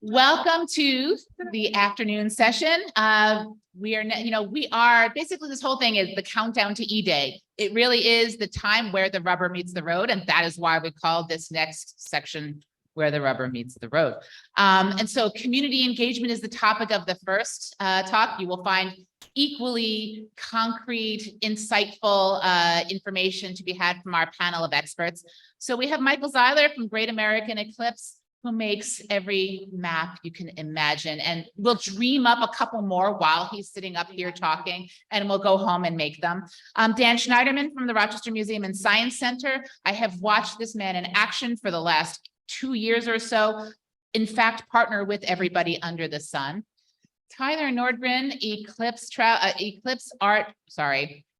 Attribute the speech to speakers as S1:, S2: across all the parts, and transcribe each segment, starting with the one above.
S1: Welcome to the afternoon session. We are basically, this whole thing is the countdown to E-Day. It really is the time where the rubber meets the road, and that is why we call this next section where the rubber meets the road. And so community engagement is the topic of the first talk. You will find equally concrete, insightful information to be had from our panel of experts. So we have Michael Zeiler from Great American Eclipse, who makes every map you can imagine. And we'll dream up a couple more while he's sitting up here talking, and we'll go home and make them. Dan Schneiderman from the Rochester Museum and Science Center. I have watched this man in action for the last 2 years or so. In fact, partner with everybody under the sun. Tyler Nordgren,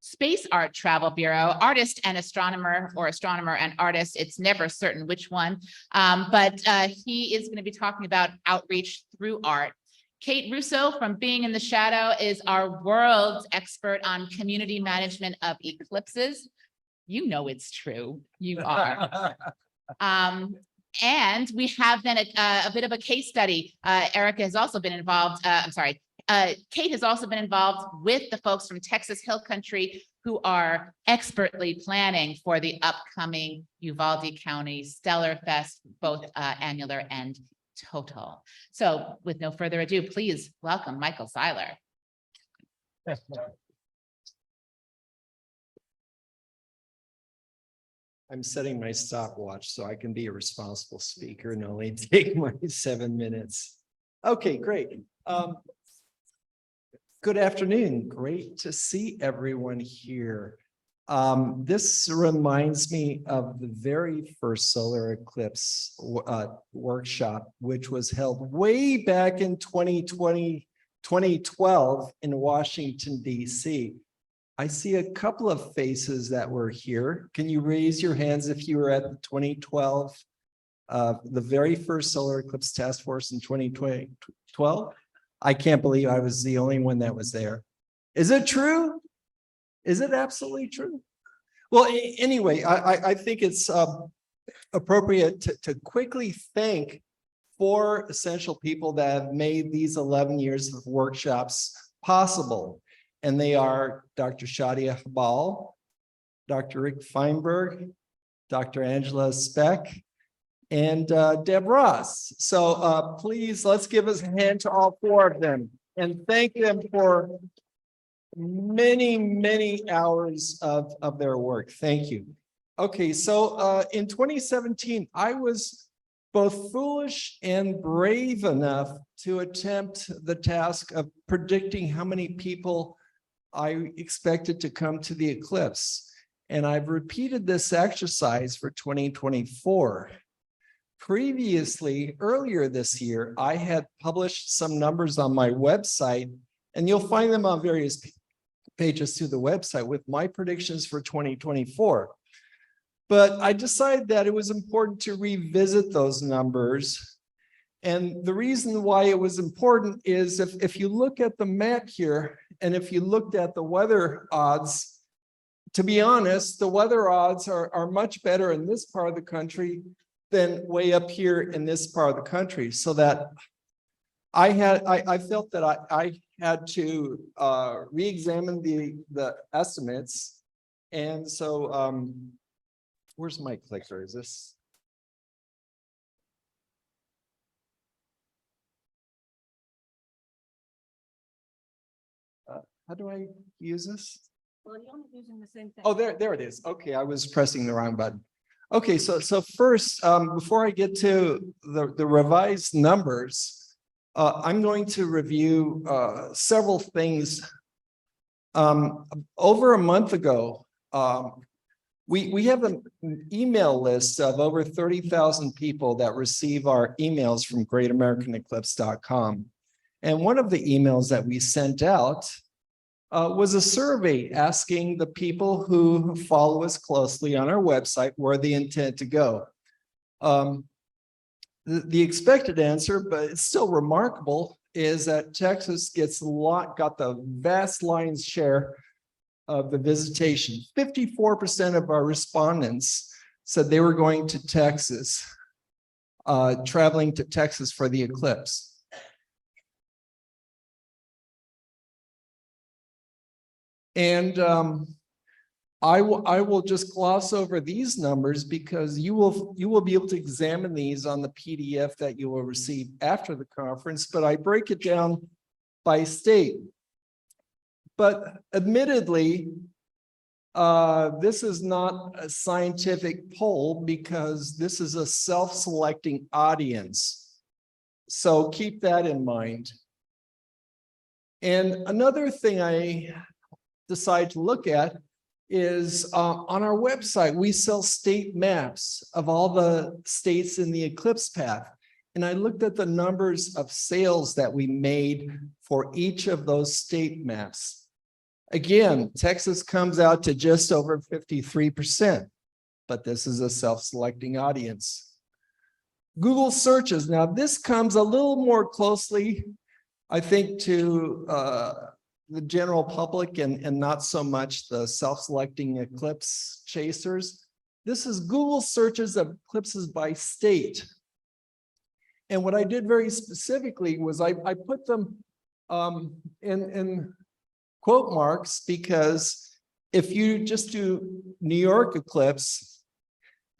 S1: Space Art Travel Bureau, artist and astronomer, or astronomer and artist. It's never certain which one, but he is going to be talking about outreach through art. Kate Russo from Being in the Shadow is our world expert on community management of eclipses. You know it's true. You are. And we have then a bit of a case study. Erica has also been involved. Kate has also been involved with the folks from Texas Hill Country who are expertly planning for the upcoming Uvalde County Stellar Fest, both annular and total. So with no further ado, please welcome Michael Zeiler.
S2: I'm setting my stopwatch so I can be a responsible speaker and only take my 7 minutes. Okay, great. Good afternoon. Great to see everyone here. This reminds me of the very first solar eclipse workshop, which was held way back in 2012 in Washington, D.C. I see a couple of faces that were here. Can you raise your hands if you were at the 2012, the very first solar eclipse task force in 2012? I can't believe I was the only one that was there. Is it true? Is it absolutely true? Well, anyway, I think it's appropriate to quickly thank 4 essential people that have made these 11 years of workshops possible. And they are Dr. Shadia Habal, Dr. Rick Feinberg, Dr. Angela Speck, and Deb Ross. So please, let's give us a hand to all 4 of them and thank them for many, many hours of their work. Thank you. Okay, so in 2017, I was both foolish and brave enough to attempt the task of predicting how many people I expected to come to the eclipse. And I've repeated this exercise for 2024. Previously, earlier this year, I had published some numbers on my website, and you'll find them on various pages through the website with my predictions for 2024. But I decided that it was important to revisit those numbers. And the reason why it was important is if you look at the map here, and if you looked at the weather odds, to be honest, the weather odds are much better in this part of the country than way up here in this part of the country. So that I felt that I had to re-examine the estimates. And so where's my clicker? Is this? How do I use this?
S3: Well, you're only using the same thing.
S2: Oh, there it is. Okay, I was pressing the wrong button. Okay, so first, before I get to the revised numbers, I'm going to review several things. Over a month ago, we have an email list of over 30,000 people that receive our emails from greatamericaneclipse.com. And one of the emails that we sent out was a survey asking the people who follow us closely on our website where they intend to go. The expected answer, but it's still remarkable, is that Texas got the vast lion's share of the visitation. 54% of our respondents said they were going to Texas. traveling to Texas for the eclipse. And I will just gloss over these numbers because you will be able to examine these on the PDF that you will receive after the conference, but I break it down by state. But admittedly, this is not a scientific poll because this is a self-selecting audience. So keep that in mind. And another thing I decide to look at is on our website, we sell state maps of all the states in the eclipse path. And I looked at the numbers of sales that we made for each of those state maps. Again, Texas comes out to just over 53%, but this is a self-selecting audience. Google searches. Now, this comes a little more closely, I think, to the general public and not so much the self-selecting eclipse chasers. This is Google searches of eclipses by state. And what I did very specifically was I put them in quote marks because if you just do New York eclipse,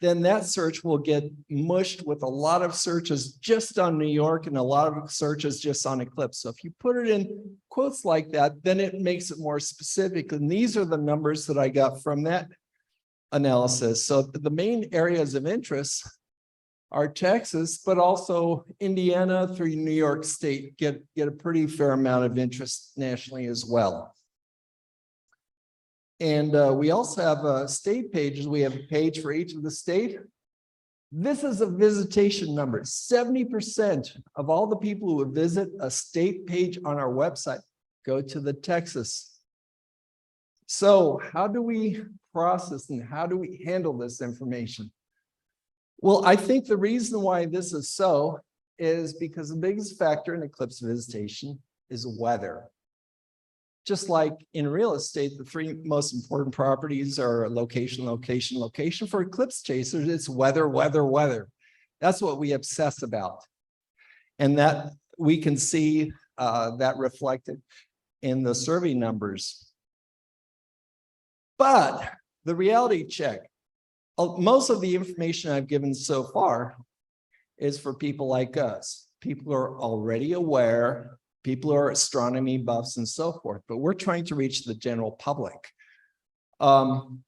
S2: then that search will get mushed with a lot of searches just on New York and a lot of searches just on eclipse. So if you put it in quotes like that, then it makes it more specific. And these are the numbers that I got from that analysis. So the main areas of interest are Texas, but also Indiana through New York State get a pretty fair amount of interest nationally as well. And we also have state pages. We have a page for each of the state. This is a visitation number. 70% of all the people who visit a state page on our website go to the Texas. So how do we process and how do we handle this information? Well, I think the reason why this is so is because the biggest factor in eclipse visitation is weather. Just like in real estate, the three most important properties are location, location, location. For eclipse chasers, it's weather, weather, weather. That's what we obsess about. And that we can see that reflected in the survey numbers. But the reality check, most of the information I've given so far is for people like us. People who are already aware, people who are astronomy buffs and so forth, but we're trying to reach the general public. So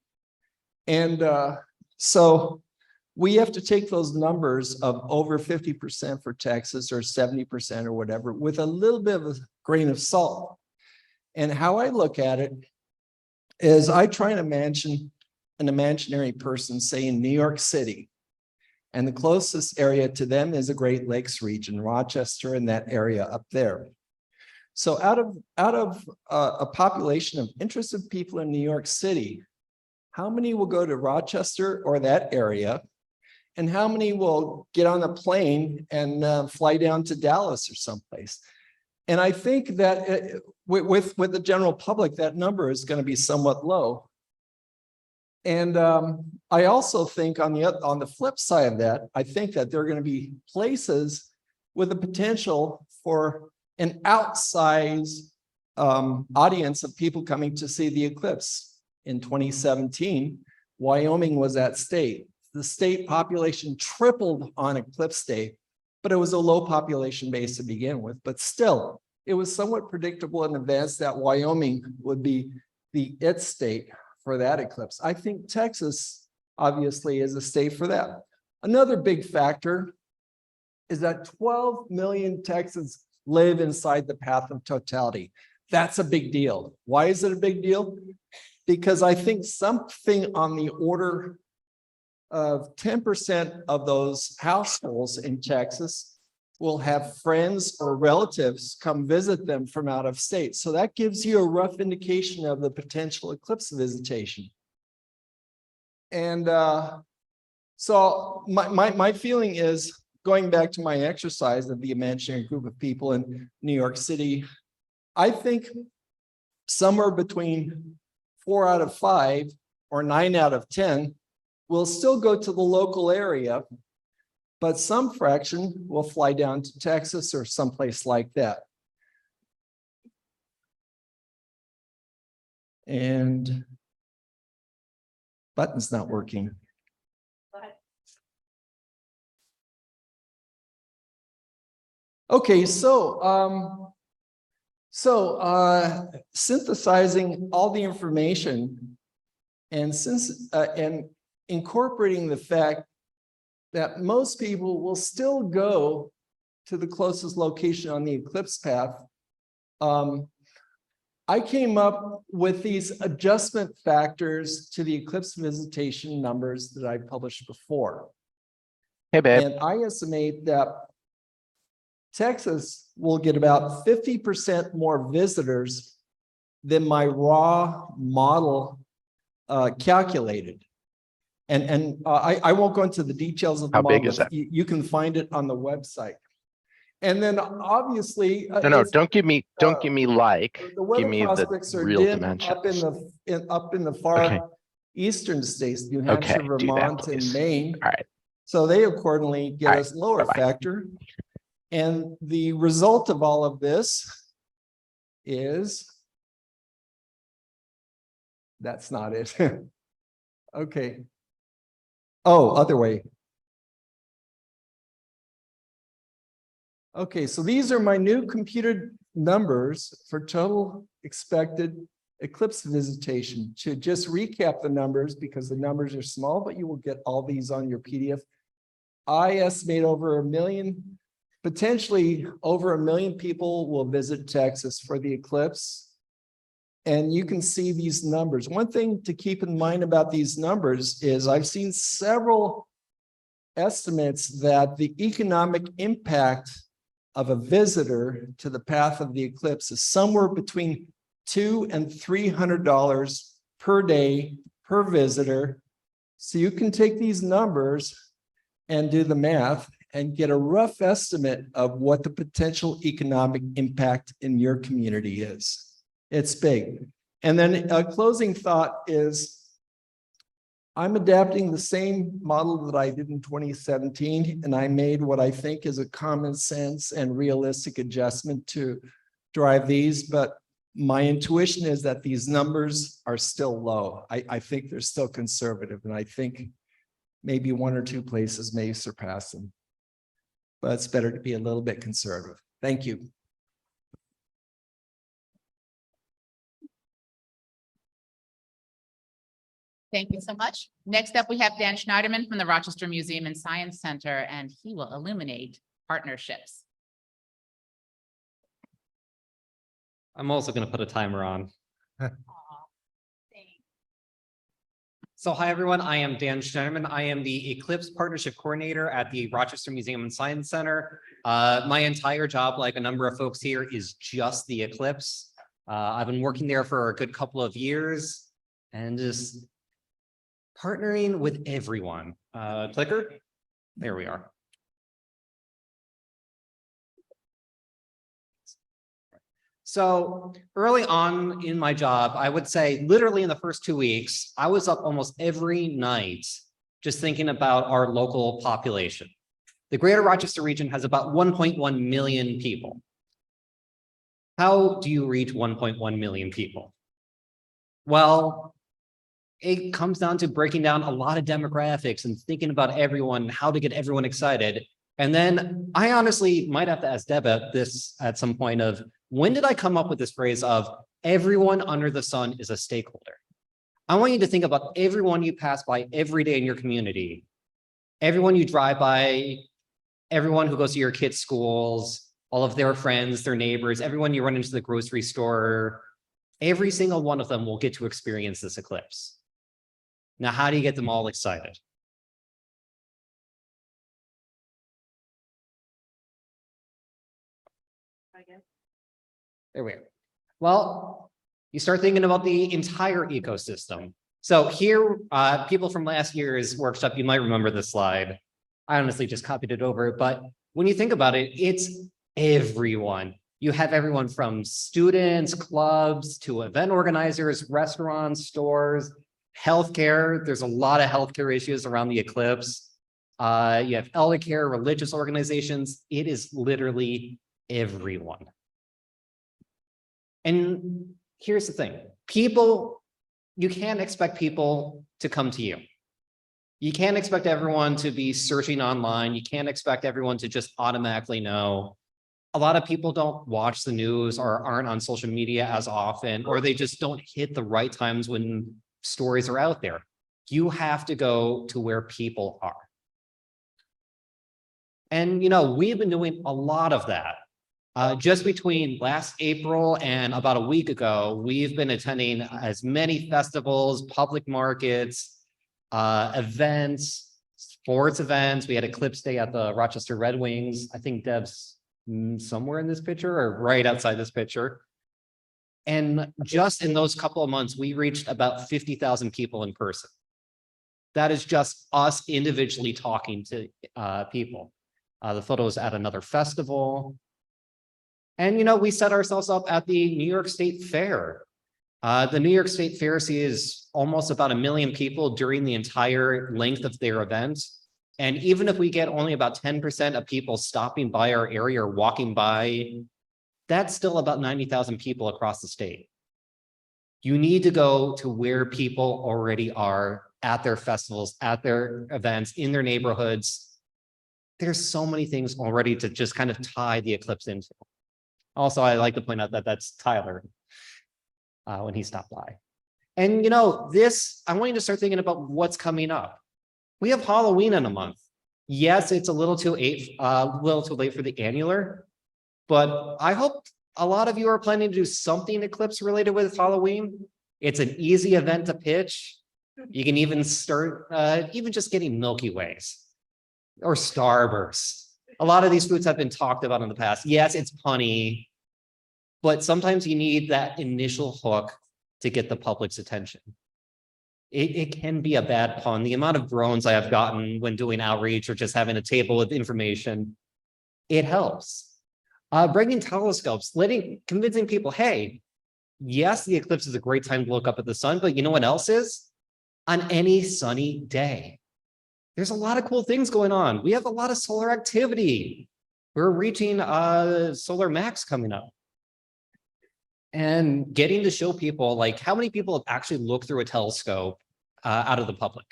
S2: we have to take those numbers of over 50% for Texas or 70% or whatever with a little bit of a grain of salt. And how I look at it is I try and imagine an imaginary person, say in New York City, and the closest area to them is the Great Lakes region, Rochester and that area up there. So out of a population of interested people in New York City, how many will go to Rochester or that area? And how many will get on a plane and fly down to Dallas or someplace? And I think that with the general public, that number is going to be somewhat low. And I also think on the flip side of that, I think that there are going to be places with the potential for an outsized audience of people coming to see the eclipse. In 2017, Wyoming was that state. The state population tripled on eclipse day, but it was a low population base to begin with. But still, it was somewhat predictable in advance that Wyoming would be the it state for that eclipse. I think Texas obviously is a state for that. Another big factor is that 12 million Texans live inside the path of totality. That's a big deal. Why is it a big deal? Because I think something on the order of 10% of those households in Texas will have friends or relatives come visit them from out of state. So that gives you a rough indication of the potential eclipse visitation. And so my feeling is, going back to my exercise of the imaginary group of people in New York City, I think somewhere between 4 out of 5 or 9 out of 10 will still go to the local area but some fraction will fly down to Texas or someplace like that. And button's not working. Okay, so synthesizing all the information and incorporating the fact that most people will still go to the closest location on the eclipse path. I came up with these adjustment factors to the eclipse visitation numbers that I published before.
S4: Hey, babe.
S2: And I estimate that Texas will get about 50% more visitors than my raw model calculated. And I won't go into the details of the
S4: How
S2: model.
S4: big is that?
S2: You can find it on the website. And then obviously,
S4: No, don't give me like,
S2: the
S4: give
S2: weather
S4: me the
S2: prospects are
S4: real
S2: dim
S4: dimensions.
S2: up in the far
S4: Okay.
S2: eastern states, New Hampshire,
S4: Okay, do that,
S2: Vermont, and
S4: please.
S2: Maine.
S4: All right.
S2: So they accordingly get
S4: All
S2: a
S4: right,
S2: lower
S4: bye-bye.
S2: factor. And the result of all of this is, that's not it. Okay. Oh, other way. Okay, so these are my new computed numbers for total expected eclipse visitation. To just recap the numbers, because the numbers are small, but you will get all these on your PDF. I estimate over 1 million, potentially over 1 million people will visit Texas for the eclipse. And you can see these numbers. One thing to keep in mind about these numbers is I've seen several estimates that the economic impact of a visitor to the path of the eclipse is somewhere between $200 and $300 per day per visitor. So you can take these numbers and do the math and get a rough estimate of what the potential economic impact in your community is. It's big. And then a closing thought is, I'm adapting the same model that I did in 2017, and I made what I think is a common sense and realistic adjustment to drive these, but my intuition is that these numbers are still low. I think they're still conservative, and I think maybe 1 or 2 places may surpass them. But it's better to be a little bit conservative. Thank you.
S1: Thank you so much. Next up, we have Dan Schneiderman from the Rochester Museum and Science Center, and he will illuminate partnerships.
S5: I'm also going to put a timer on. So hi, everyone. I am Dan Schneiderman. I am the Eclipse Partnership Coordinator at the Rochester Museum and Science Center. My entire job, like a number of folks here, is just the eclipse. I've been working there for a good couple of years and just partnering with everyone. Clicker. There we are. So early on in my job, I would say literally in the first 2 weeks, I was up almost every night just thinking about our local population. The greater Rochester region has about 1.1 million people. How do you reach 1.1 million people? Well, it comes down to breaking down a lot of demographics and thinking about everyone, how to get everyone excited. And then I honestly might have to ask Deb this at some point of, when did I come up with this phrase of everyone under the sun is a stakeholder? I want you to think about everyone you pass by every day in your community, everyone you drive by, everyone who goes to your kids' schools, all of their friends, their neighbors, everyone you run into the grocery store, every single one of them will get to experience this eclipse. Now, how do you get them all excited? There we go. Well, you start thinking about the entire ecosystem. So here, people from last year's workshop, you might remember this slide. I honestly just copied it over, but when you think about it, it's everyone. You have everyone from students, clubs, to event organizers, restaurants, stores, healthcare. There's a lot of healthcare issues around the eclipse. You have elder care, religious organizations. It is literally everyone. And here's the thing, you can't expect people to come to you. You can't expect everyone to be searching online. You can't expect everyone to just automatically know. A lot of people don't watch the news or aren't on social media as often, or they just don't hit the right times when stories are out there. You have to go to where people are. And, we've been doing a lot of that. Just between last April and about a week ago, we've been attending as many festivals, public markets, events, sports events. We had Eclipse Day at the Rochester Red Wings. I think Deb's somewhere in this picture or right outside this picture. And just in those couple of months, we reached about 50,000 people in person. That is just us individually talking to people. The photos at another festival. And, we set ourselves up at the New York State Fair. The New York State Fair sees almost about 1 million people during the entire length of their event. And even if we get only about 10% of people stopping by our area or walking by, that's still about 90,000 people across the state. You need to go to where people already are at their festivals, at their events, in their neighborhoods. There's so many things already to just kind of tie the Eclipse into. Also, I like to point out that that's Tyler when he stopped by. And I want you to start thinking about what's coming up. We have Halloween in a month. Yes, it's a little too late for the annular, but I hope a lot of you are planning to do something Eclipse related with Halloween. It's an easy event to pitch. You can even start even just getting Milky Ways or Starburst. A lot of these foods have been talked about in the past. Yes, it's punny, but sometimes you need that initial hook to get the public's attention. It can be a bad pun. The amount of groans I have gotten when doing outreach or just having a table with information, it helps. Bringing telescopes, convincing people, hey, yes, the eclipse is a great time to look up at the sun, but you know what else is? On any sunny day. There's a lot of cool things going on. We have a lot of solar activity. We're reaching solar max coming up. And getting to show people, like, how many people have actually looked through a telescope out of the public?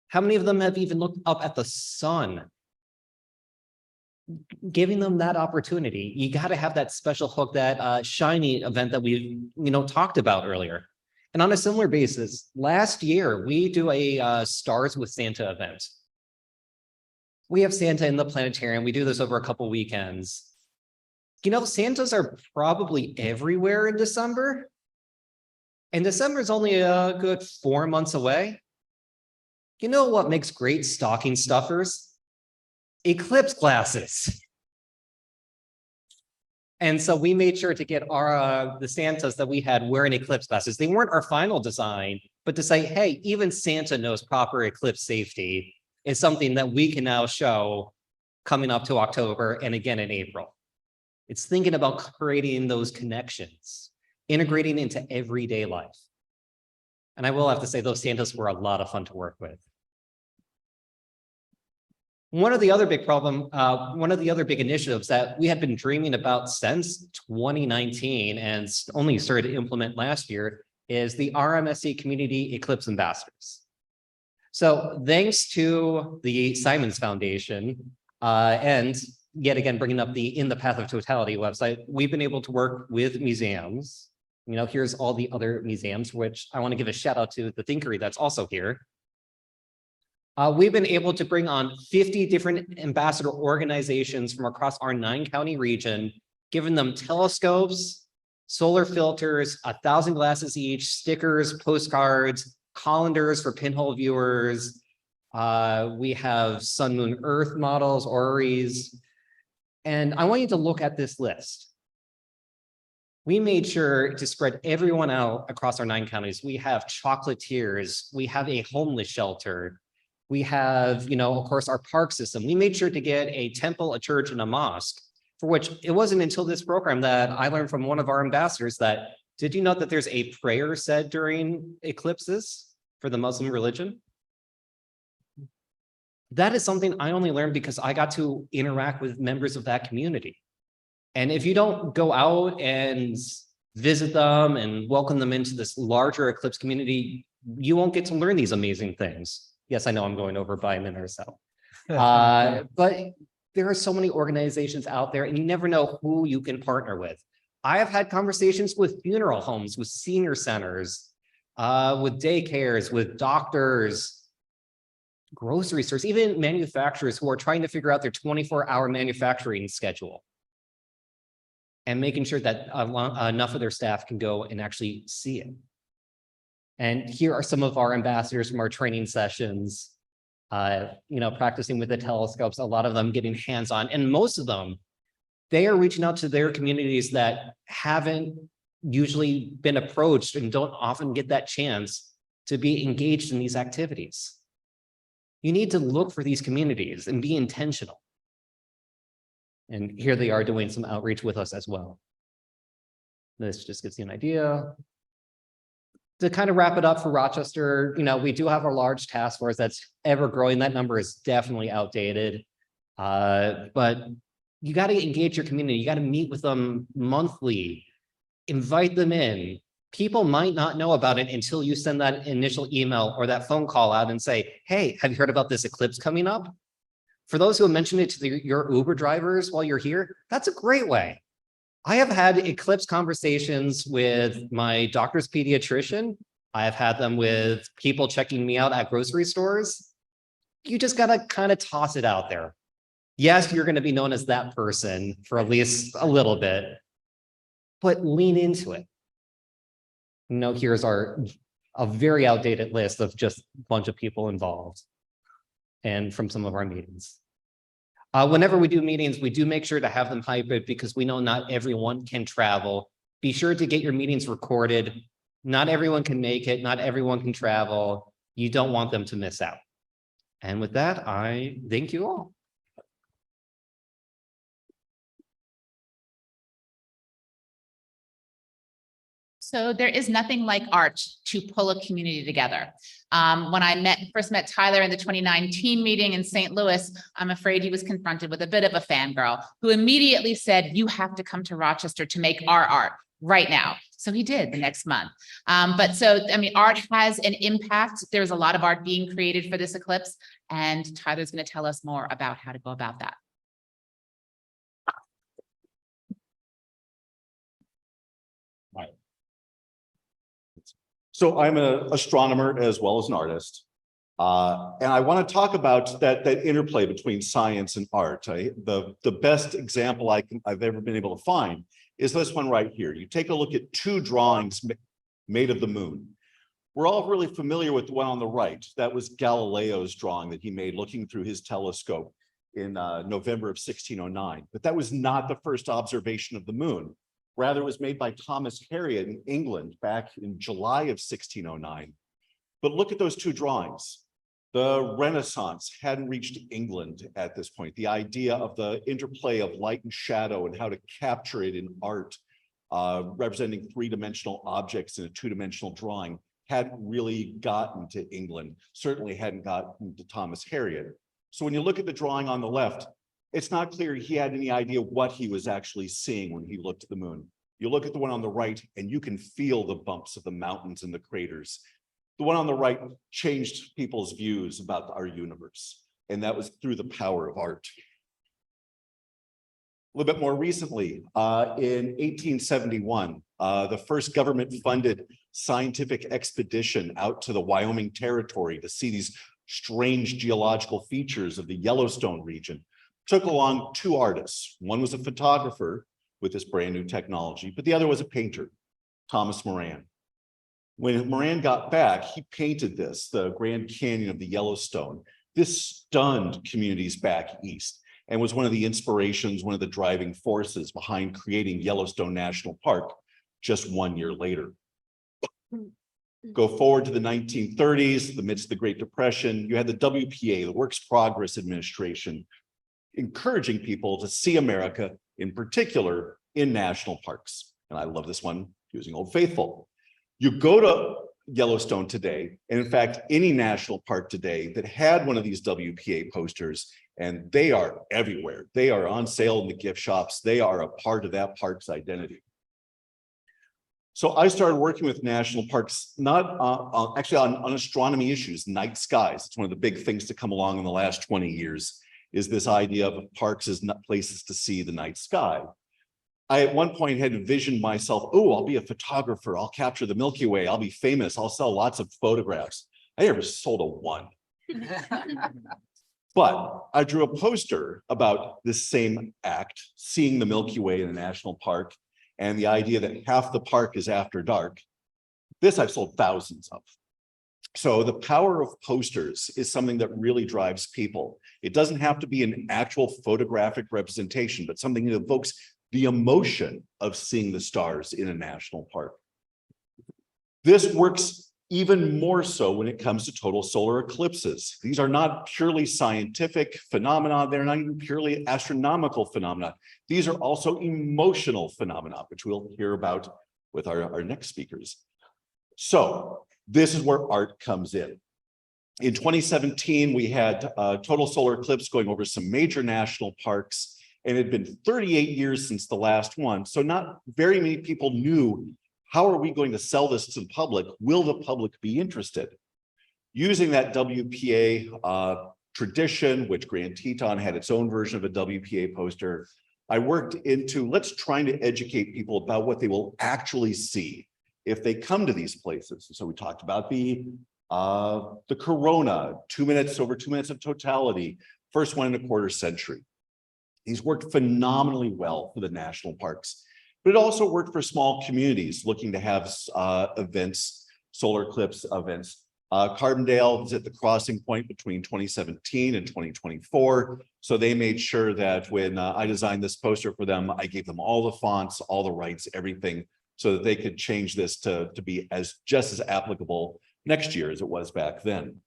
S5: How many of them have even looked up at the sun? Giving them that opportunity, you got to have that special hook, that shiny event that we talked about earlier. And on a similar basis, last year, we do a Stars with Santa event. We have Santa in the planetarium. We do this over a couple weekends. Santas are probably everywhere in December. And December is only a good 4 months away. You know what makes great stocking stuffers? Eclipse glasses. And so we made sure to get the Santas that we had wearing eclipse glasses. They weren't our final design, but to say, hey, even Santa knows proper eclipse safety is something that we can now show coming up to October and again in April. It's thinking about creating those connections, integrating into everyday life. And I will have to say those Santas were a lot of fun to work with. One of the other big initiatives that we had been dreaming about since 2019 and only started to implement last year is the RMSC Community Eclipse Ambassadors. So thanks to the Simons Foundation and yet again, bringing up the In the Path of Totality website, we've been able to work with museums. Here's all the other museums, which I want to give a shout out to the Thinkery that's also here. We've been able to bring on 50 different ambassador organizations from across our 9-county region, giving them telescopes, solar filters, 1,000 glasses each, stickers, postcards, colanders for pinhole viewers. We have Sun, Moon, Earth models, orreries. And I want you to look at this list. We made sure to spread everyone out across our 9 counties. We have chocolatiers, we have a homeless shelter. We have, of course, our park system. We made sure to get a temple, a church, and a mosque, for which it wasn't until this program that I learned from one of our ambassadors that, did you know that there's a prayer said during eclipses for the Muslim religion? That is something I only learned because I got to interact with members of that community. And if you don't go out and visit them and welcome them into this larger Eclipse community, you won't get to learn these amazing things. Yes, I know I'm going over by a minute or so. But there are so many organizations out there and you never know who you can partner with. I have had conversations with funeral homes, with senior centers, with daycares, with doctors, grocery stores, even manufacturers who are trying to figure out their 24-hour manufacturing schedule and making sure that enough of their staff can go and actually see it. And here are some of our ambassadors from our training sessions, practicing with the telescopes, a lot of them getting hands-on, and most of them, they are reaching out to their communities that haven't usually been approached and don't often get that chance to be engaged in these activities. You need to look for these communities and be intentional. And here they are doing some outreach with us as well. This just gives you an idea. To kind of wrap it up for Rochester, we do have a large task force that's ever growing. That number is definitely outdated. But you got to engage your community. You got to meet with them monthly, invite them in. People might not know about it until you send that initial email or that phone call out and say, hey, have you heard about this eclipse coming up? For those who have mentioned it to your Uber drivers while you're here, that's a great way. I have had eclipse conversations with my doctor's pediatrician. I have had them with people checking me out at grocery stores. You just got to kind of toss it out there. Yes, you're going to be known as that person for at least a little bit, but lean into it. Here's a very outdated list of just a bunch of people involved and from some of our meetings. Whenever we do meetings, we do make sure to have them hybrid because we know not everyone can travel. Be sure to get your meetings recorded. Not everyone can make it. Not everyone can travel. You don't want them to miss out. And with that, I thank you all.
S1: So there is nothing like art to pull a community together. When I first met Tyler in the 2019 meeting in St. Louis, I'm afraid he was confronted with a bit of a fangirl who immediately said, you have to come to Rochester to make our art right now. So he did the next month. Art has an impact. There's a lot of art being created for this eclipse, and Tyler's going to tell us more about how to go about that.
S6: So I'm an astronomer as well as an artist. And I want to talk about that interplay between science and art. The best example I've ever been able to find is this one right here. You take a look at two drawings made of the moon. We're all really familiar with the one on the right. That was Galileo's drawing that he made looking through his telescope in November of 1609. But that was not the first observation of the moon. Rather, it was made by Thomas Harriot in England back in July of 1609. But look at those two drawings. The Renaissance hadn't reached England at this point. The idea of the interplay of light and shadow and how to capture it in art, representing three-dimensional objects in a two-dimensional drawing, hadn't really gotten to England, certainly hadn't gotten to Thomas Harriot. So when you look at the drawing on the left, it's not clear he had any idea what he was actually seeing when he looked at the moon. You look at the one on the right and you can feel the bumps of the mountains and the craters. The one on the right changed people's views about our universe, and that was through the power of art. A little bit more recently, in 1871, the first government-funded scientific expedition out to the Wyoming Territory to see these strange geological features of the Yellowstone region took along two artists. One was a photographer with this brand new technology, but the other was a painter, Thomas Moran. When Moran got back, he painted this, the Grand Canyon of the Yellowstone. This stunned communities back east and was one of the inspirations, one of the driving forces behind creating Yellowstone National Park just 1 year later. Go forward to the 1930s, amidst the Great Depression, you had the WPA, the Works Progress Administration, encouraging people to see America, in particular, in national parks. And I love this one, using Old Faithful. You go to Yellowstone today. And in fact, any national park today that had one of these WPA posters, and they are everywhere. They are on sale in the gift shops. They are a part of that park's identity. So I started working with national parks, not actually on astronomy issues, night skies. It's one of the big things to come along in the last 20 years, is this idea of parks as places to see the night sky. I at one point had envisioned myself, oh, I'll be a photographer. I'll capture the Milky Way. I'll be famous. I'll sell lots of photographs. I never sold a one. But I drew a poster about this same act, seeing the Milky Way in a national park, and the idea that half the park is after dark. This I've sold thousands of. So the power of posters is something that really drives people. It doesn't have to be an actual photographic representation, but something that evokes the emotion of seeing the stars in a national park. This works even more so when it comes to total solar eclipses. These are not purely scientific phenomena. They're not even purely astronomical phenomena. These are also emotional phenomena, which we'll hear about with our next speakers. So this is where art comes in. In 2017, we had a total solar eclipse going over some major national parks, and it had been 38 years since the last one. So not very many people knew, how are we going to sell this to the public? Will the public be interested? Using that WPA tradition, which Grand Teton had its own version of a WPA poster, I worked into, let's try to educate people about what they will actually see if they come to these places. So we talked about the Corona, over 2 minutes of totality, first one in a quarter century. These worked phenomenally well for the national parks, but it also worked for small communities looking to have events, solar eclipse events. Carbondale is at the crossing point between 2017 and 2024. So they made sure that when I designed this poster for them, I gave them all the fonts, all the rights, everything, so that they could change this to be just as applicable next year as it was back then.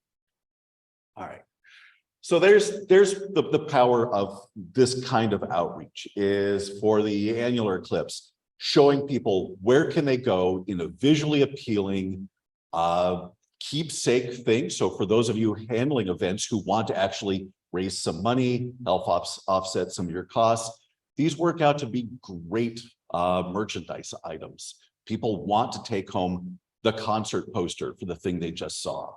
S6: All right. So there's the power of this kind of outreach, is for the annular eclipse, showing people where can they go in a visually appealing, keepsake thing. So for those of you handling events who want to actually raise some money, help offset some of your costs, these work out to be great merchandise items. People want to take home the concert poster for the thing they just saw.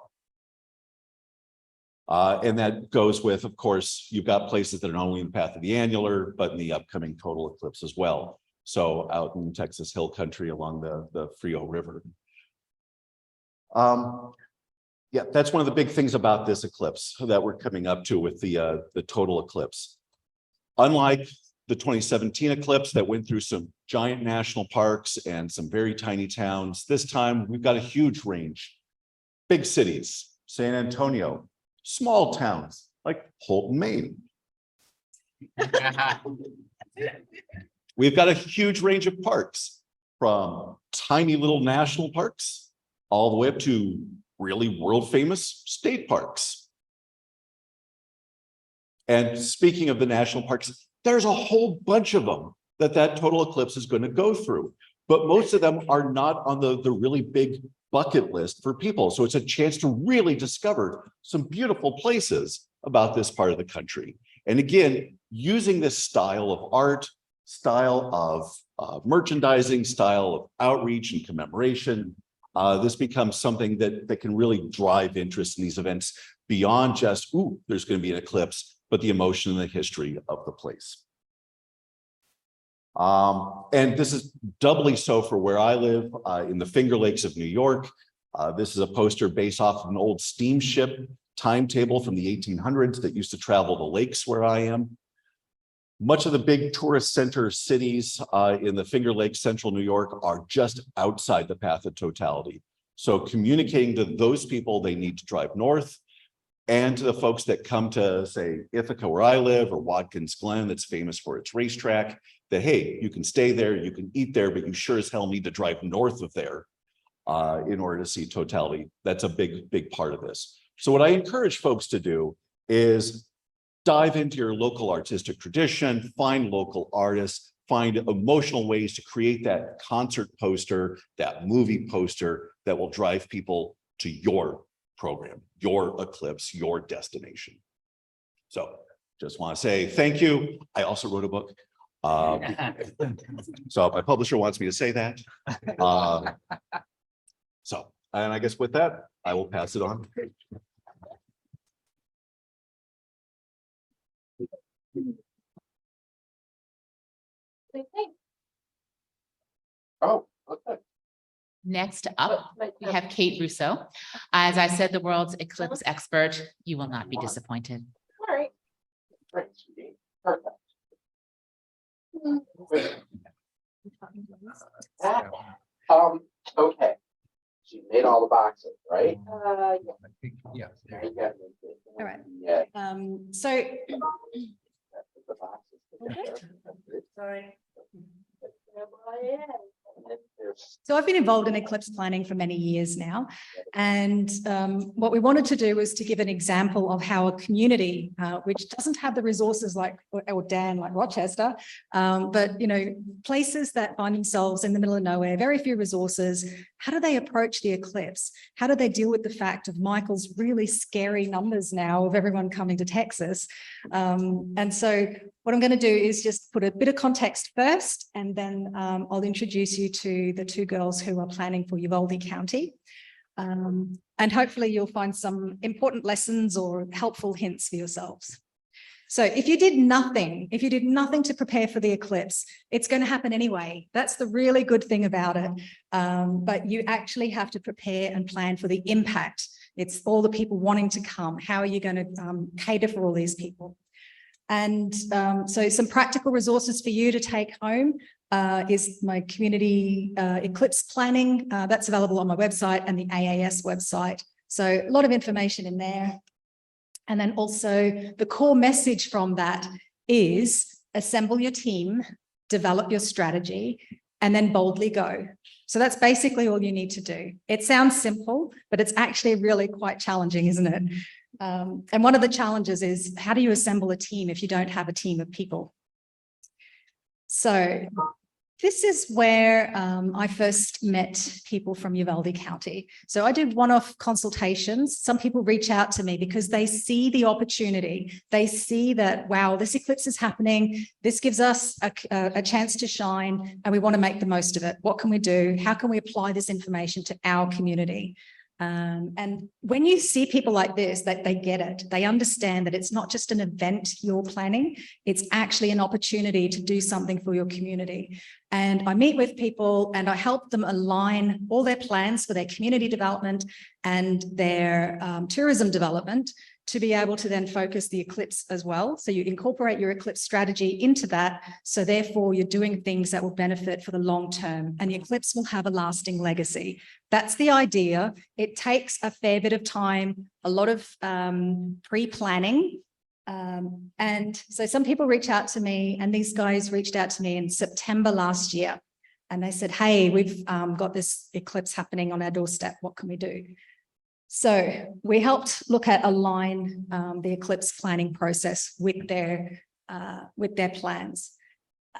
S6: And that goes with, of course, you've got places that are not only in the path of the annular, but in the upcoming total eclipse as well. So out in Texas Hill Country along the Frio River. Yeah, that's one of the big things about this eclipse that we're coming up to with the total eclipse. Unlike the 2017 eclipse that went through some giant national parks and some very tiny towns, this time we've got a huge range. Big cities, San Antonio, small towns like Holton, Maine. We've got a huge range of parks, from tiny little national parks all the way up to really world famous state parks. And speaking of the national parks, there's a whole bunch of them that total eclipse is going to go through, but most of them are not on the really big bucket list for people. So it's a chance to really discover some beautiful places about this part of the country. And again, using this style of art, style of merchandising, style of outreach and commemoration, this becomes something that can really drive interest in these events beyond just, ooh, there's going to be an eclipse, but the emotion and the history of the place. And this is doubly so for where I live in the Finger Lakes of New York. This is a poster based off of an old steamship timetable from the 1800s that used to travel the lakes where I am. Much of the big tourist center cities in the Finger Lakes, central New York, are just outside the path of totality. So communicating to those people, they need to drive north, and to the folks that come to, say, Ithaca, where I live, or Watkins Glen, that's famous for its racetrack, that, hey, you can stay there, you can eat there, but you sure as hell need to drive north of there in order to see totality. That's a big part of this. So what I encourage folks to do is dive into your local artistic tradition, find local artists, find emotional ways to create that concert poster, that movie poster that will drive people to your program, your eclipse, your destination. So just want to say thank you. I also wrote a book. So my publisher wants me to say that. So, and I guess with that, I will pass it on. Oh, okay.
S1: Next up, we have Kate Rousseau. As I said, the world's eclipse expert. You will not be disappointed.
S7: All right. Great, sweetie. Perfect. Okay. She made all the boxes, right?
S2: Yeah.
S3: All right.
S7: Yeah.
S3: So,
S7: The boxes.
S3: sorry.
S7: There's-
S3: So I've been involved in eclipse planning for many years now. And what we wanted to do was to give an example of how a community, which doesn't have the resources like, or Dan, like Rochester, but, you know, places that find themselves in the middle of nowhere, very few resources, how do they approach the eclipse? How do they deal with the fact of Michael's really scary numbers now of everyone coming to Texas? And so what I'm going to do is just put a bit of context first, and then I'll introduce you to the two girls who are planning for Uvalde County. And hopefully you'll find some important lessons or helpful hints for yourselves. So if you did nothing to prepare for the eclipse, it's going to happen anyway. That's the really good thing about it. But you actually have to prepare and plan for the impact. It's all the people wanting to come. How are you going to cater for all these people? And so some practical resources for you to take home is my community eclipse planning. That's available on my website and the AAS website. So a lot of information in there. And then also the core message from that is assemble your team, develop your strategy, and then boldly go. So that's basically all you need to do. It sounds simple, but it's actually really quite challenging, isn't it? And one of the challenges is, how do you assemble a team if you don't have a team of people? So this is where I first met people from Uvalde County. So I did one-off consultations. Some people reach out to me because they see the opportunity. They see that, wow, this eclipse is happening. This gives us a chance to shine, and we want to make the most of it. What can we do? How can we apply this information to our community? And when you see people like this, that they get it, they understand that it's not just an event you're planning, it's actually an opportunity to do something for your community. And I meet with people and I help them align all their plans for their community development and their tourism development to be able to then focus the eclipse as well. So you incorporate your eclipse strategy into that. So therefore you're doing things that will benefit for the long term, and the eclipse will have a lasting legacy. That's the idea. It takes a fair bit of time, a lot of pre-planning. And so some people reach out to me, and these guys reached out to me in September last year. And they said, hey, we've got this eclipse happening on our doorstep. What can we do? So we helped look at align the eclipse planning process with their plans.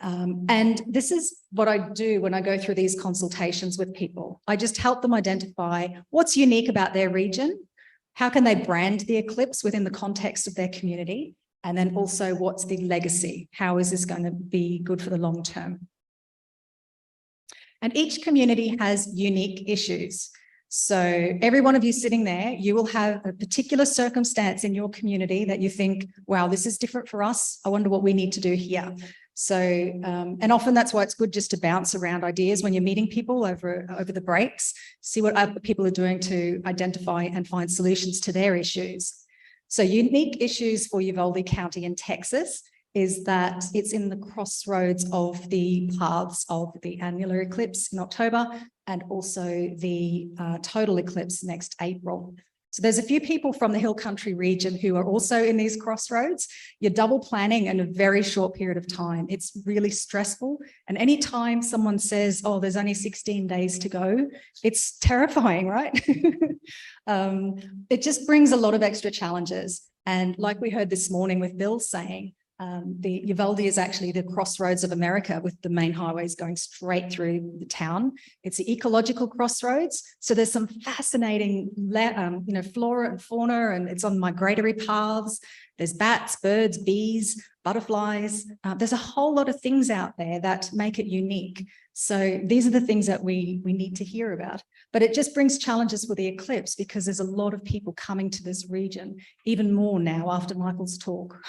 S3: And this is what I do when I go through these consultations with people. I just help them identify what's unique about their region, how can they brand the eclipse within the context of their community, and then also what's the legacy, how is this going to be good for the long term. And each community has unique issues. So every one of you sitting there, you will have a particular circumstance in your community that you think, wow, this is different for us. I wonder what we need to do here. So, and often that's why it's good just to bounce around ideas when you're meeting people over the breaks, see what other people are doing to identify and find solutions to their issues. So unique issues for Uvalde County in Texas is that it's in the crossroads of the paths of the annular eclipse in October and also the total eclipse next April. So there's a few people from the Hill Country region who are also in these crossroads. You're double planning in a very short period of time. It's really stressful. And anytime someone says, oh, there's only 16 days to go, it's terrifying, right? It just brings a lot of extra challenges. And like we heard this morning with Bill saying, The Uvalde is actually the crossroads of America with the main highways going straight through the town. It's the ecological crossroads. So there's some fascinating, flora and fauna, and it's on migratory paths. There's bats, birds, bees, butterflies. There's a whole lot of things out there that make it unique. So these are the things that we need to hear about. But it just brings challenges with the eclipse because there's a lot of people coming to this region, even more now after Michael's talk.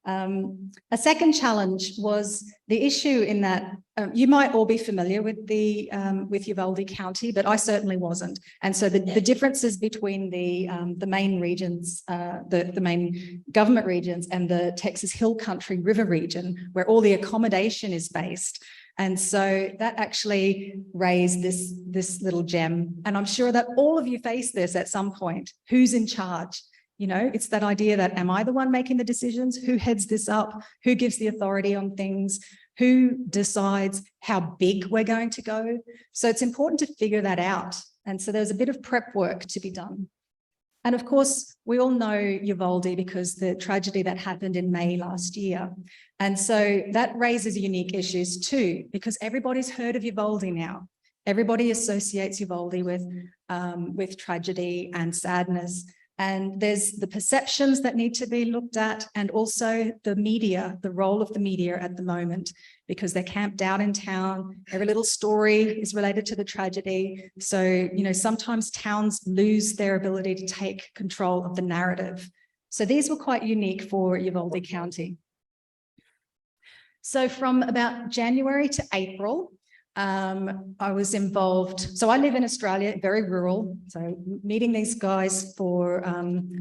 S3: A second challenge was the issue in that you might all be familiar with the with Uvalde County, but I certainly wasn't. And so the differences between the main regions, the main government regions, and the Texas Hill Country River region, where all the accommodation is based. And so that actually raised this little gem. And I'm sure that all of you face this at some point. Who's in charge? You know, it's that idea that, am I the one making the decisions? Who heads this up? Who gives the authority on things? Who decides how big we're going to go? So it's important to figure that out. And so there's a bit of prep work to be done. And of course, we all know Uvalde because the tragedy that happened in May last year. And so that raises unique issues too, because everybody's heard of Uvalde now. Everybody associates Uvalde with tragedy and sadness. And there's the perceptions that need to be looked at, and also the media, the role of the media at the moment, because they're camped out in town. Every little story is related to the tragedy. So, you know, sometimes towns lose their ability to take control of the narrative. So these were quite unique for Uvalde County. So from about January to April, I was involved. So I live in Australia, very rural. So meeting these guys for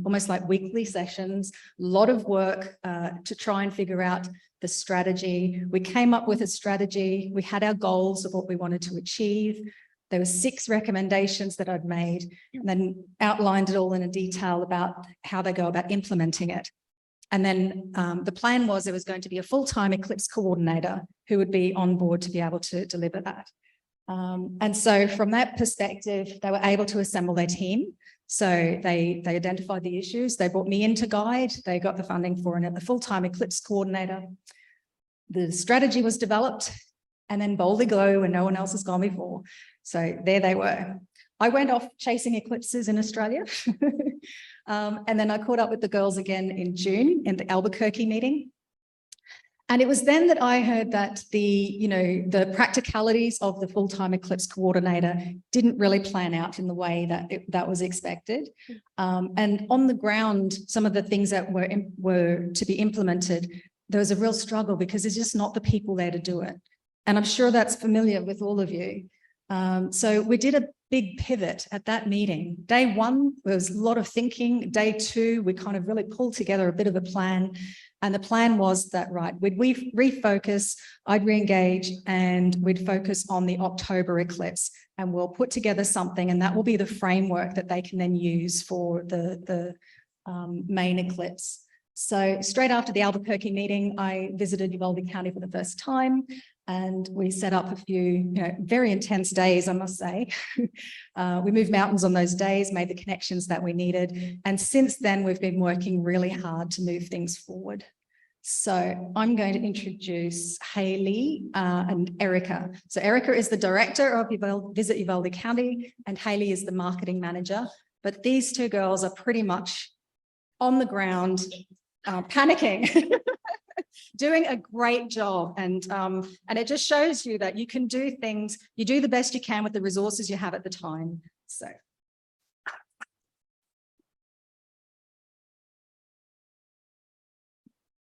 S3: almost like weekly sessions, a lot of work to try and figure out the strategy. We came up with a strategy. We had our goals of what we wanted to achieve. There were 6 recommendations that I'd made, and then outlined it all in a detail about how they go about implementing it. And then the plan was there was going to be a full-time eclipse coordinator who would be on board to be able to deliver that. And so from that perspective, they were able to assemble their team. So they identified the issues. They brought me in to guide. They got the funding for a full-time eclipse coordinator. The strategy was developed, and then boldly glow when no one else has gone before. So there they were. I went off chasing eclipses in Australia. And then I caught up with the girls again in June in the Albuquerque meeting. And it was then that I heard that the practicalities of the full-time eclipse coordinator didn't really plan out in the way that that was expected. And on the ground, some of the things that were to be implemented, there was a real struggle because there's just not the people there to do it. And I'm sure that's familiar with all of you. So we did a big pivot at that meeting. Day 1, there was a lot of thinking. Day 2, we kind of really pulled together a bit of a plan. And the plan was that, right, we'd refocus, I'd re-engage, and we'd focus on the October eclipse. And we'll put together something, and that will be the framework that they can then use for the main eclipse. So straight after the Albuquerque meeting, I visited Uvalde County for the first time. And we set up a few, very intense days, I must say. We moved mountains on those days, made the connections that we needed. And since then, we've been working really hard to move things forward. So I'm going to introduce Hayley and Erica. So Erica is the director of Visit Uvalde County, and Hayley is the marketing manager. But these 2 girls are pretty much on the ground, panicking. Doing a great job, and it just shows you that you can do things, you do the best you can with the resources you have at the time. So.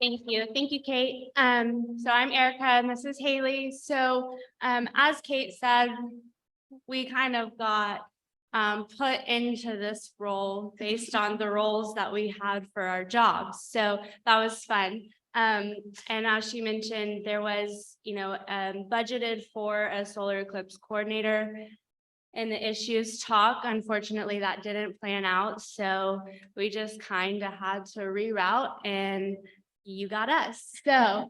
S8: Thank you, Kate. So I'm Erica and this is Haley. So as Kate said, we kind of got put into this role based on the roles that we had for our jobs. So that was fun. And as she mentioned, there was, budgeted for a solar eclipse coordinator in the issues talk. Unfortunately, that didn't plan out. So we just kind of had to reroute, and you got us. So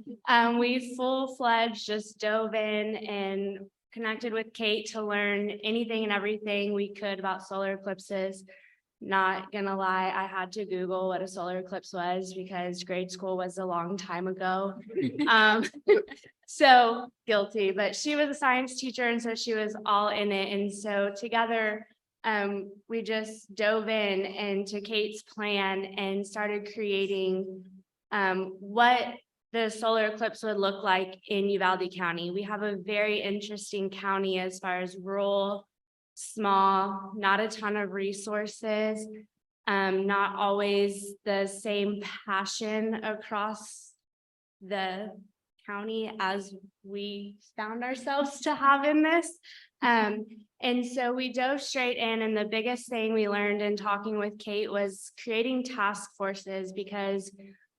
S8: we full-fledged just dove in and connected with Kate to learn anything and everything we could about solar eclipses. Not gonna lie, I had to Google what a solar eclipse was because grade school was a long time ago. So guilty, but she was a science teacher and so she was all in it. And so together, we just dove in into Kate's plan and started creating what the solar eclipse would look like in Uvalde County. We have a very interesting county as far as rural, small, not a ton of resources, not always the same passion across the county as we found ourselves to have in this. And so we dove straight in, and the biggest thing we learned in talking with Kate was creating task forces, because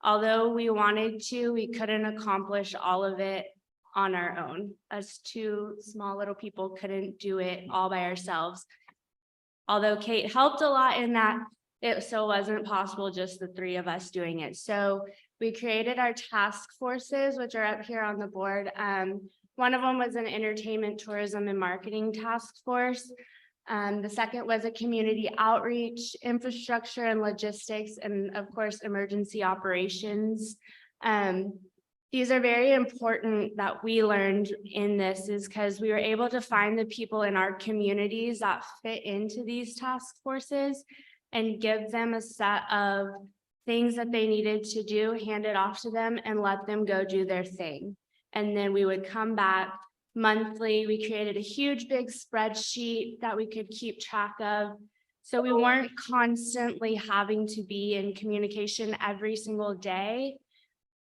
S8: although we wanted to, we couldn't accomplish all of it on our own. Us two small little people couldn't do it all by ourselves. Although Kate helped a lot in that, it still wasn't possible just the three of us doing it. So we created our task forces, which are up here on the board. One of them was an entertainment, tourism, and marketing task force. The second was a community outreach, infrastructure and logistics, and of course, emergency operations. These are very important that we learned in this, is because we were able to find the people in our communities that fit into these task forces and give them a set of things that they needed to do, hand it off to them and let them go do their thing. And then we would come back monthly. We created a huge big spreadsheet that we could keep track of. So we weren't constantly having to be in communication every single day.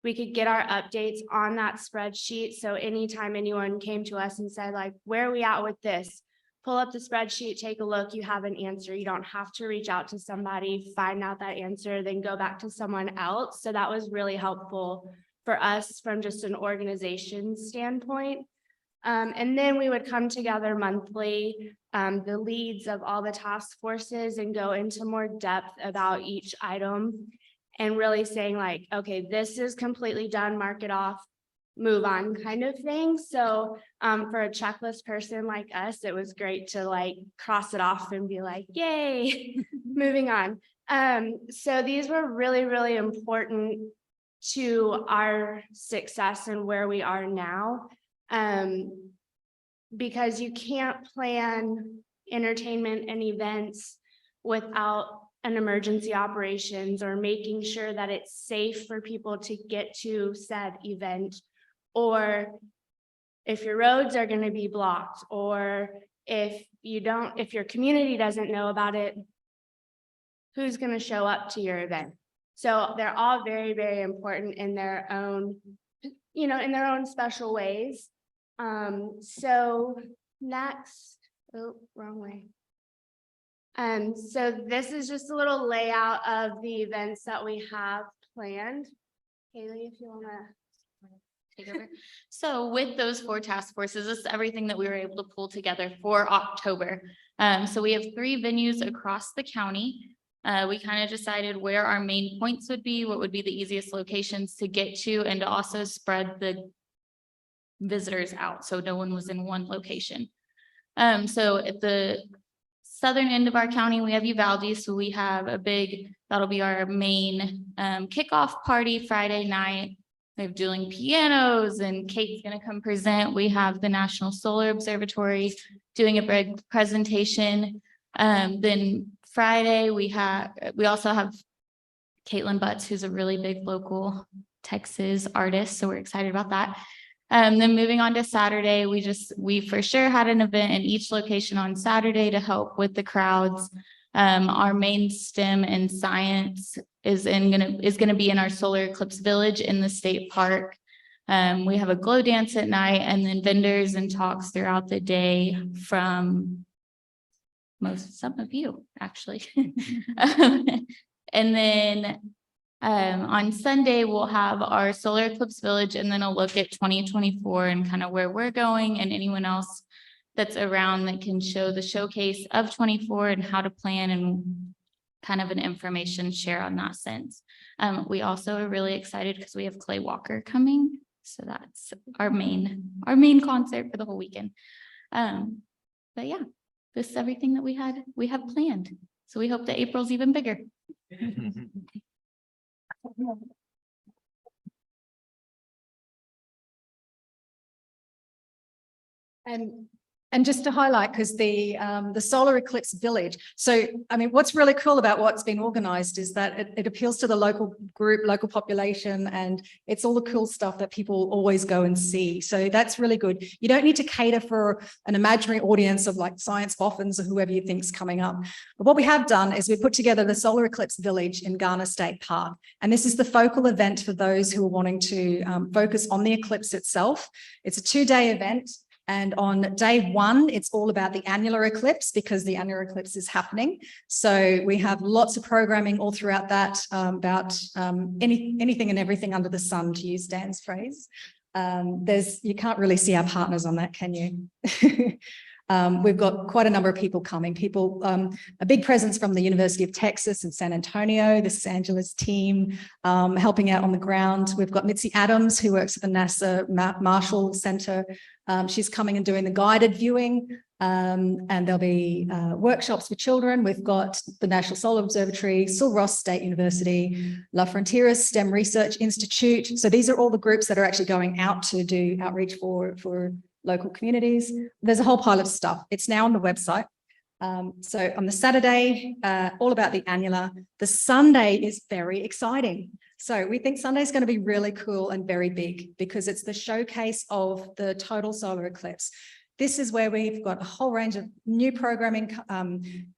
S8: We could get our updates on that spreadsheet. So anytime anyone came to us and said, like, where are we at with this? Pull up the spreadsheet, take a look, you have an answer. You don't have to reach out to somebody, find out that answer, then go back to someone else. So that was really helpful for us from just an organization standpoint. And then we would come together monthly, the leads of all the task forces, and go into more depth about each item and really saying like, okay, this is completely done, mark it off, move on kind of thing. So for a checklist person like us, it was great to like cross it off and be like, yay, moving on. So these were really, really important to our success and where we are now. Because you can't plan entertainment and events without an emergency operations or making sure that it's safe for people to get to said event, or if your roads are going to be blocked, or if your community doesn't know about it, who's going to show up to your event? So they're all very, very important in their own, in their own special ways. So next, wrong way. So this is just a little layout of the events that we have planned. Haley, if you want to
S9: take over. So with those 4 task forces, this is everything that we were able to pull together for October. So we have 3 venues across the county. We kind of decided where our main points would be, what would be the easiest locations to get to, and to also spread the visitors out, so no one was in one location. So at the southern end of our county, we have Uvalde, so we have that'll be our main kickoff party Friday night. We have dueling pianos, and Kate's gonna come present. We have the National Solar Observatory doing a big presentation. Then Friday, we also have Caitlin Butts, who's a really big local Texas artist, so we're excited about that. Then moving on to Saturday, we for sure had an event in each location on Saturday to help with the crowds. Our main STEM and science is gonna be in our Solar Eclipse Village in the state park. We have a glow dance at night, and then vendors and talks throughout the day from some of you, actually. And then on Sunday, we'll have our Solar Eclipse Village, and then a look at 2024 and kind of where we're going, and anyone else that's around that can show the showcase of 24 and how to plan, and kind of an information share on that sense. We also are really excited because we have Clay Walker coming. So that's our main concert for the whole weekend. But yeah, this is everything that we have planned. So we hope that April's even bigger.
S3: And just to highlight, because the solar eclipse village. So, I mean, what's really cool about what's been organized is that it appeals to the local group, local population, and it's all the cool stuff that people always go and see. So that's really good. You don't need to cater for an imaginary audience of like science boffins or whoever you think's coming up. But what we have done is we put together the solar eclipse village in Garner State Park. And this is the focal event for those who are wanting to focus on the eclipse itself. It's a 2-day event. And on day 1, it's all about the annular eclipse because the annular eclipse is happening. So we have lots of programming all throughout that about anything and everything under the sun, to use Dan's phrase. You can't really see our partners on that, can you? We've got quite a number of people coming. A big presence from the University of Texas in San Antonio, the Los Angeles team helping out on the ground. We've got Mitzi Adams, who works at the NASA Marshall Center. She's coming and doing the guided viewing, and there'll be workshops for children. We've got the National Solar Observatory, Sul Ross State University, La Fronteras STEM Research Institute. So these are all the groups that are actually going out to do outreach for local communities. There's a whole pile of stuff. It's now on the website. So on the Saturday, all about the annular. The Sunday is very exciting. So we think Sunday is going to be really cool and very big because it's the showcase of the total solar eclipse. This is where we've got a whole range of new programming,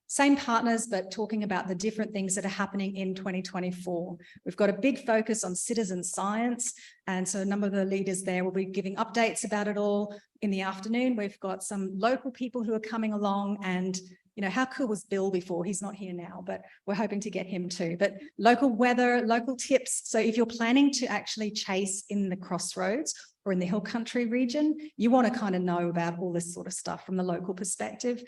S3: same partners, but talking about the different things that are happening in 2024. We've got a big focus on citizen science. And so a number of the leaders there will be giving updates about it all. In the afternoon, we've got some local people who are coming along, and you know, how cool was Bill before? He's not here now, but we're hoping to get him too. But local weather, local tips. So if you're planning to actually chase in the crossroads or in the hill country region, you want to kind of know about all this sort of stuff from the local perspective.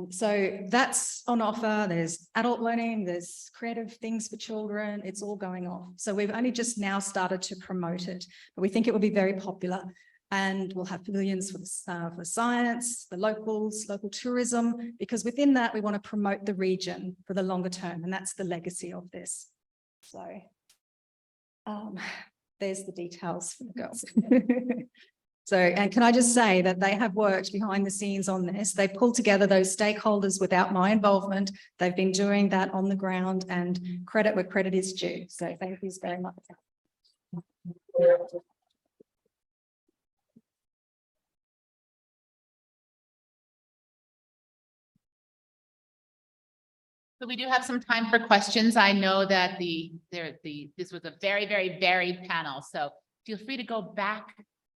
S3: So that's on offer. There's adult learning, there's creative things for children. It's all going on. So we've only just now started to promote it, but we think it will be very popular. And we'll have pavilions for science, the locals, local tourism, because within that, we want to promote the region for the longer term. And that's the legacy of this. So there's the details for the girls. So, and can I just say that they have worked behind the scenes on this. They pulled together those stakeholders without my involvement. They've been doing that on the ground, and credit where credit is due. So thank you very much.
S1: So we do have some time for questions. I know that this was a very, very varied panel, so feel free to go back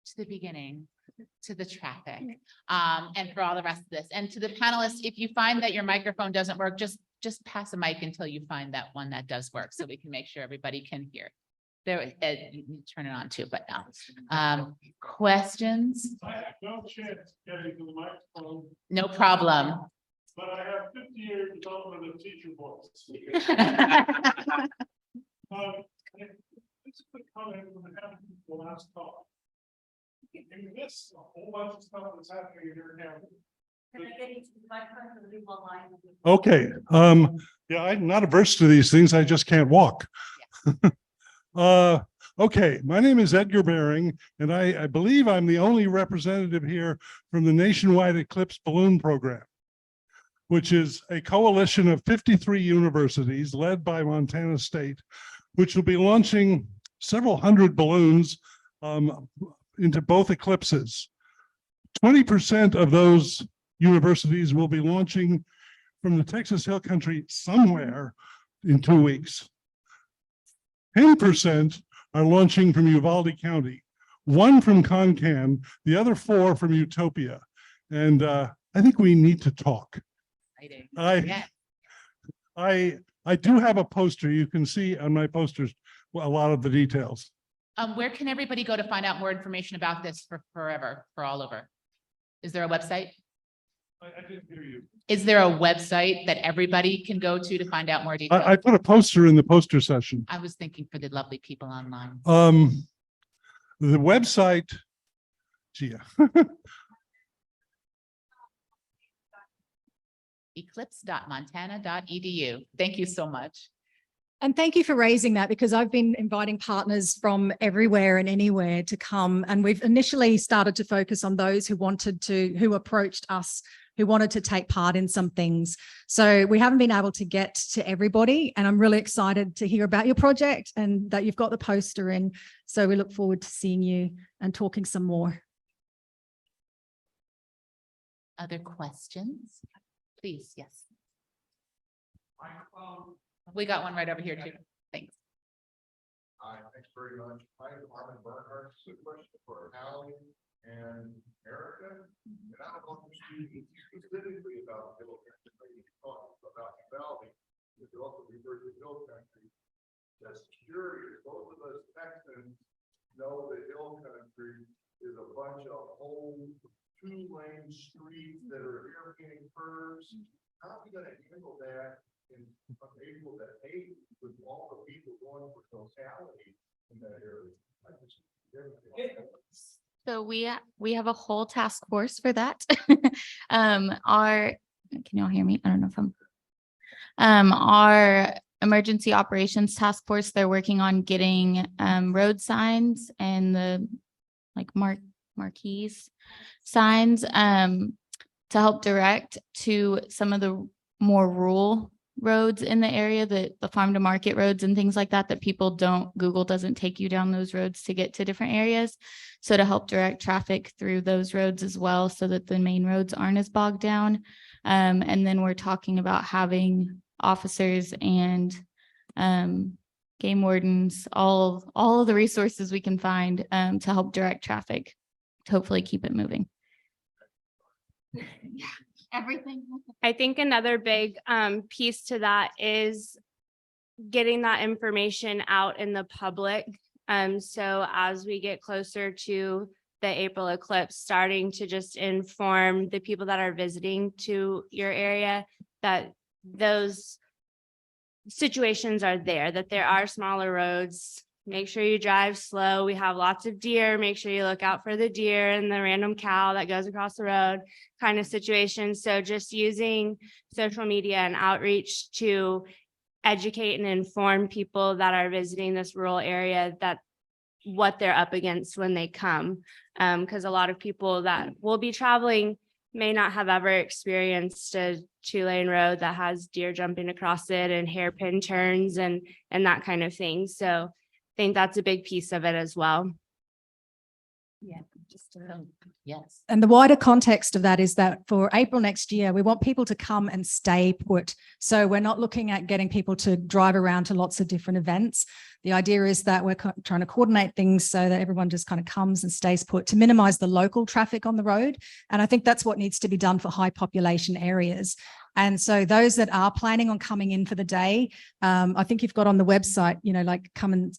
S1: to the beginning, to the traffic, and for all the rest of this. And to the panelists, if you find that your microphone doesn't work, just pass a mic until you find that one that does work, so we can make sure everybody can hear. There, you can turn it on too, but no. Questions?
S10: I have no chance getting to the microphone,
S1: No problem.
S10: but I have 50-year development of teacher voice. It's a quick comment from the last talk. You miss a whole bunch of stuff that's happening in your county.
S3: Can I get into the microphone or leave one line?
S10: Okay, yeah, I'm not averse to these things. I just can't walk. Okay, my name is Edgar Bering, and I believe I'm the only representative here from the Nationwide Eclipse Balloon Program, which is a coalition of 53 universities led by Montana State, which will be launching several hundred balloons into both eclipses. 20% of those universities will be launching from the Texas Hill Country somewhere in 2 weeks. 10% are launching from Uvalde County, 1 from Concan, the other 4 from Utopia. And I think we need to talk. I do have a poster. You can see on my posters a lot of the details.
S1: Where can everybody go to find out more information about this for forever, for all over? Is there a website?
S10: I didn't hear you.
S1: Is there a website that everybody can go to find out more details?
S10: I put a poster in the poster session.
S1: I was thinking for the lovely people online.
S10: The website, gee,
S1: eclipse.montana.edu. Thank you so much.
S3: And thank you for raising that, because I've been inviting partners from everywhere and anywhere to come. And we've initially started to focus on those who who approached us, who wanted to take part in some things. So we haven't been able to get to everybody, and I'm really excited to hear about your project and that you've got the poster in. So we look forward to seeing you and talking some more.
S1: Other questions? Please, yes. We got one right over here too. Thanks.
S10: Thanks very much. I'm Armin Bernhardt. It's a question for Allie and Erica. And I don't want to speak specifically about hill country, about Valley, but also refer to hill country. Just curious, both of us Texans know that hill country is a bunch of old 2-lane streets that are hairpin curves. How are we going to handle that in April to 8 with all the people going for totality in that area?
S9: So we have a whole task force for that. Can you all hear me? I don't know if our emergency operations task force, they're working on getting road signs and the marquees signs to help direct to some of the more rural roads in the area, the farm to market roads and things like that, that people Google doesn't take you down those roads to get to different areas. So to help direct traffic through those roads as well, so that the main roads aren't as bogged down. And then we're talking about having officers and game wardens, all of the resources we can find to help direct traffic, to hopefully keep it moving. Yeah, everything.
S8: I think another big piece to that is getting that information out in the public. So as we get closer to the April eclipse, starting to just inform the people that are visiting to your area that those situations are there, that there are smaller roads. Make sure you drive slow. We have lots of deer. Make sure you look out for the deer and the random cow that goes across the road kind of situation. So just using social media and outreach to educate and inform people that are visiting this rural area that what they're up against when they come. Because a lot of people that will be traveling may not have ever experienced a 2-lane road that has deer jumping across it and hairpin turns and that kind of thing. So I think that's a big piece of it as well.
S3: Yeah,
S1: Yes.
S3: and the wider context of that is that for April next year, we want people to come and stay put. So we're not looking at getting people to drive around to lots of different events. The idea is that we're trying to coordinate things so that everyone just kind of comes and stays put to minimize the local traffic on the road. And I think that's what needs to be done for high population areas. And so those that are planning on coming in for the day, I think you've got on the website, like come and,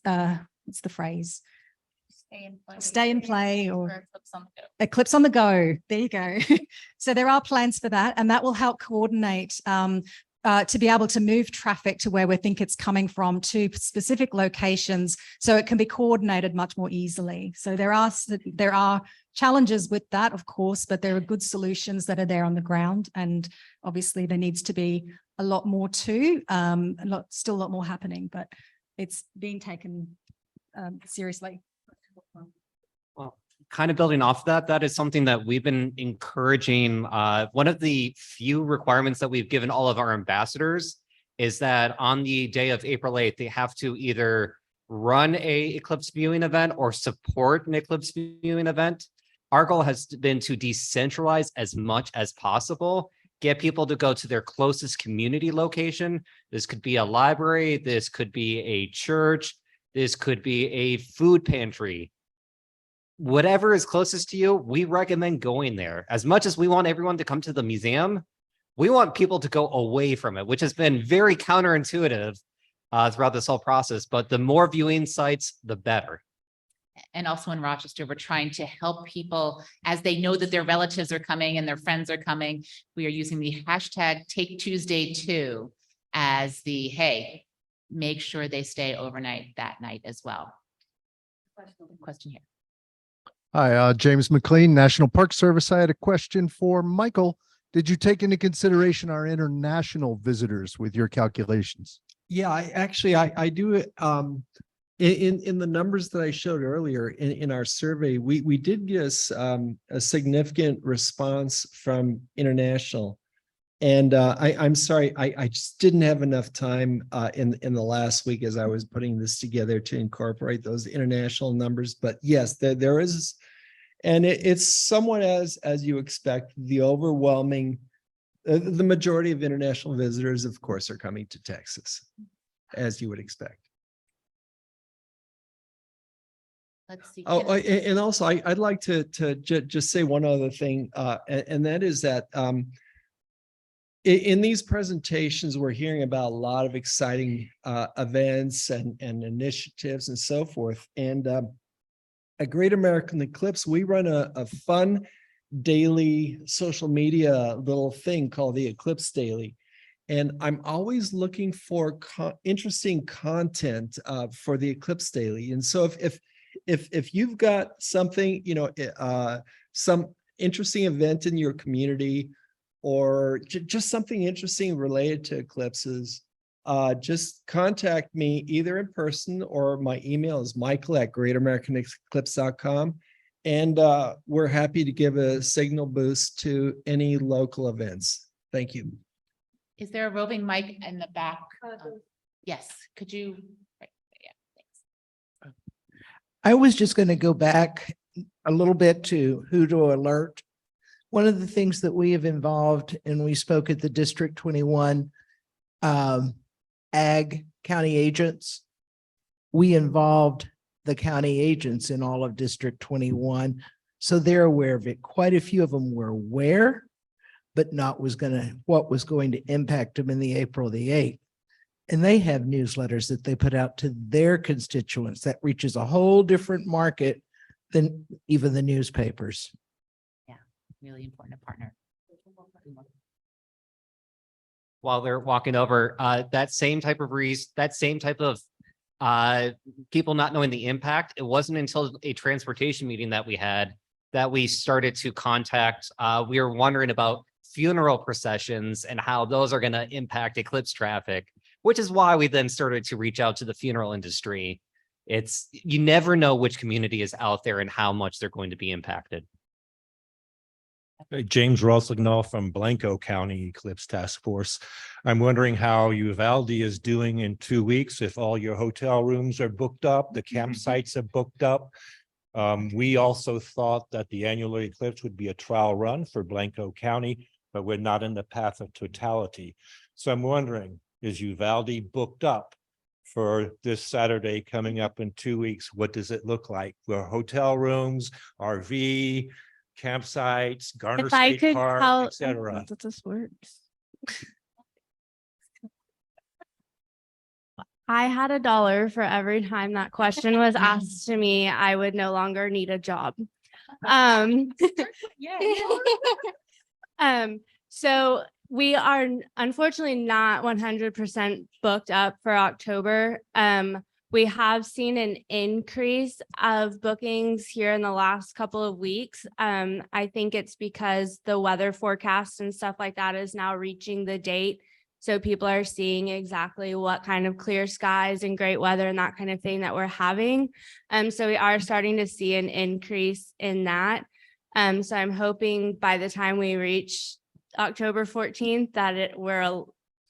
S3: what's the phrase? Stay and play or eclipse on the go. There you go. So there are plans for that, and that will help coordinate to be able to move traffic to where we think it's coming from to specific locations, so it can be coordinated much more easily. So there are challenges with that, of course, but there are good solutions that are there on the ground, and obviously there needs to be a lot more too. Still a lot more happening, but it's being taken seriously.
S5: Well, kind of building off of that is something that we've been encouraging. One of the few requirements that we've given all of our ambassadors is that on the day of April 8th, they have to either run a eclipse viewing event or support an eclipse viewing event. Our goal has been to decentralize as much as possible, get people to go to their closest community location. This could be a library, this could be a church, this could be a food pantry. Whatever is closest to you, we recommend going there. As much as we want everyone to come to the museum, we want people to go away from it, which has been very counterintuitive throughout this whole process. But the more viewing sites, the better.
S1: And also in Rochester, we're trying to help people as they know that their relatives are coming and their friends are coming. We are using the hashtag Take Tuesday Too as the, hey, make sure they stay overnight that night as well. Question here.
S11: Hi, James McLean, National Park Service. I had a question for Michael. Did you take into consideration our international visitors with your calculations?
S2: Yeah, I do it. In the numbers that I showed earlier in our survey, we did get a significant response from international. And I'm sorry, I just didn't have enough time in the last week as I was putting this together to incorporate those international numbers. But yes, there is, and it's somewhat as you expect. The overwhelming, the majority of international visitors, of course, are coming to Texas, as you would expect.
S1: Let's see.
S2: Oh, and also I'd like to just say one other thing, and that is that in these presentations, we're hearing about a lot of exciting events and initiatives and so forth. And at Great American Eclipse, we run a fun daily social media little thing called the Eclipse Daily. And I'm always looking for interesting content for the Eclipse Daily. And so if you've got something, some interesting event in your community, or just something interesting related to eclipses, just contact me either in person, or my email is michael@greatamericaneclipse.com. And we're happy to give a signal boost to any local events. Thank you.
S1: Is there a roving mic in the back? Yes, could you? Yeah, thanks.
S12: I was just going to go back a little bit to who to alert. One of the things that we have involved, and we spoke at the District 21 ag county agents, we involved the county agents in all of District 21. So they're aware of it. Quite a few of them were aware, but not what was going to impact them in the April the 8th. And they have newsletters that they put out to their constituents that reaches a whole different market than even the newspapers.
S1: Really important to partner.
S5: While they're walking over, that same type of people not knowing the impact, it wasn't until a transportation meeting that we had that we started to contact. We were wondering about funeral processions and how those are going to impact eclipse traffic, which is why we then started to reach out to the funeral industry. You never know which community is out there and how much they're going to be impacted.
S13: James Rossignol from Blanco County Eclipse Task Force. I'm wondering how Uvalde is doing in 2 weeks, if all your hotel rooms are booked up, the campsites are booked up. We also thought that the annular eclipse would be a trial run for Blanco County, but we're not in the path of totality. So I'm wondering, is Uvalde booked up for this Saturday coming up in 2 weeks? What does it look like for hotel rooms, RV, campsites, Garner
S8: If I
S13: State
S8: could
S13: Park,
S8: tell,
S13: etc.?
S8: that this works. I had $1 for every time that question was asked to me. I would no longer need a job. So we are unfortunately not 100% booked up for October. We have seen an increase of bookings here in the last couple of weeks. I think it's because the weather forecast and stuff like that is now reaching the date. So people are seeing exactly what kind of clear skies and great weather and that kind of thing that we're having. So we are starting to see an increase in that. So I'm hoping by the time we reach October 14th that we're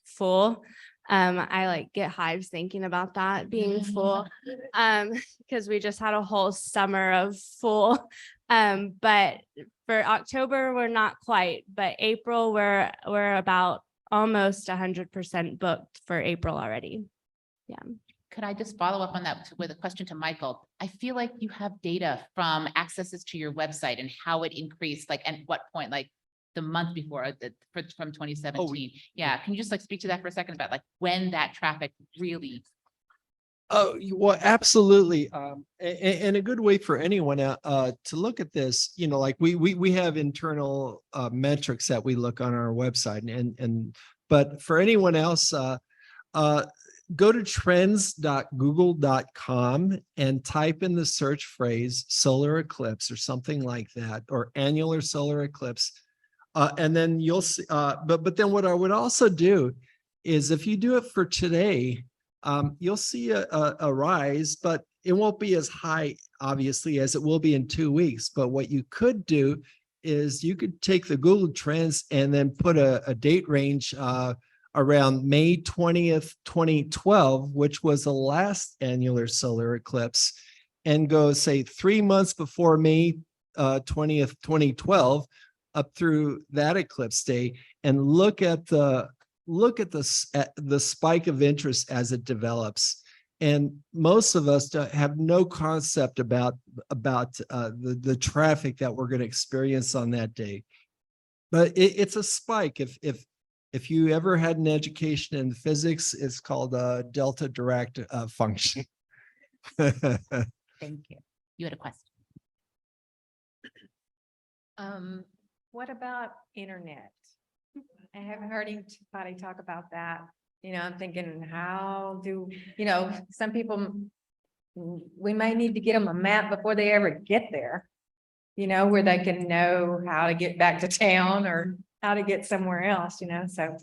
S8: full. I get hives thinking about that being full, because we just had a whole summer of full. But for October, we're not quite, but April, we're about almost 100% booked for April already. Yeah.
S1: Could I just follow up on that with a question to Michael? I feel like you have data from accesses to your website and how it increased, at what point, the month before from 2017. Yeah. Can you just speak to that for a second about when that traffic really?
S2: Oh, well, absolutely. And a good way for anyone to look at this, we have internal metrics that we look on our website, but for anyone else, go to trends.google.com and type in the search phrase solar eclipse or something like that, or annular solar eclipse. And then you'll see, but then what I would also do is if you do it for today, you'll see a rise, but it won't be as high, obviously, as it will be in 2 weeks. But what you could do is you could take the Google Trends and then put a date range around May 20th, 2012, which was the last annular solar eclipse, and go say 3 months before May 20th, 2012, up through that eclipse day, and look at the spike of interest as it develops. And most of us have no concept about the traffic that we're going to experience on that day. But it's a spike. If you ever had an education in physics, it's called a delta Dirac function.
S1: Thank you. You had a question.
S14: What about internet? I haven't heard anybody talk about that. You know, I'm thinking, how do, some people, we may need to get them a map before they ever get there. Where they can know how to get back to town or how to get somewhere else, so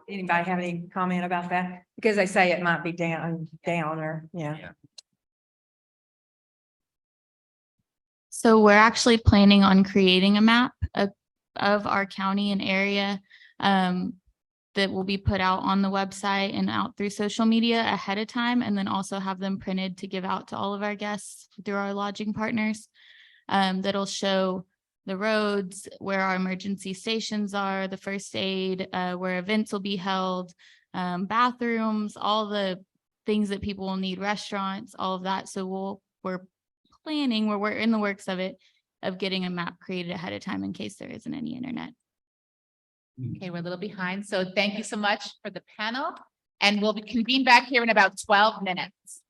S14: anybody have any comment about that? Because they say it might be down or, yeah.
S9: So we're actually planning on creating a map of our county and area that will be put out on the website and out through social media ahead of time, and then also have them printed to give out to all of our guests through our lodging partners. That'll show the roads, where our emergency stations are, the first aid, where events will be held, bathrooms, all the things that people will need, restaurants, all of that. So we're planning, we're in the works of it, of getting a map created ahead of time in case there isn't any internet.
S1: Okay, we're a little behind. So thank you so much for the panel. And we'll be convened back here in about 12 minutes.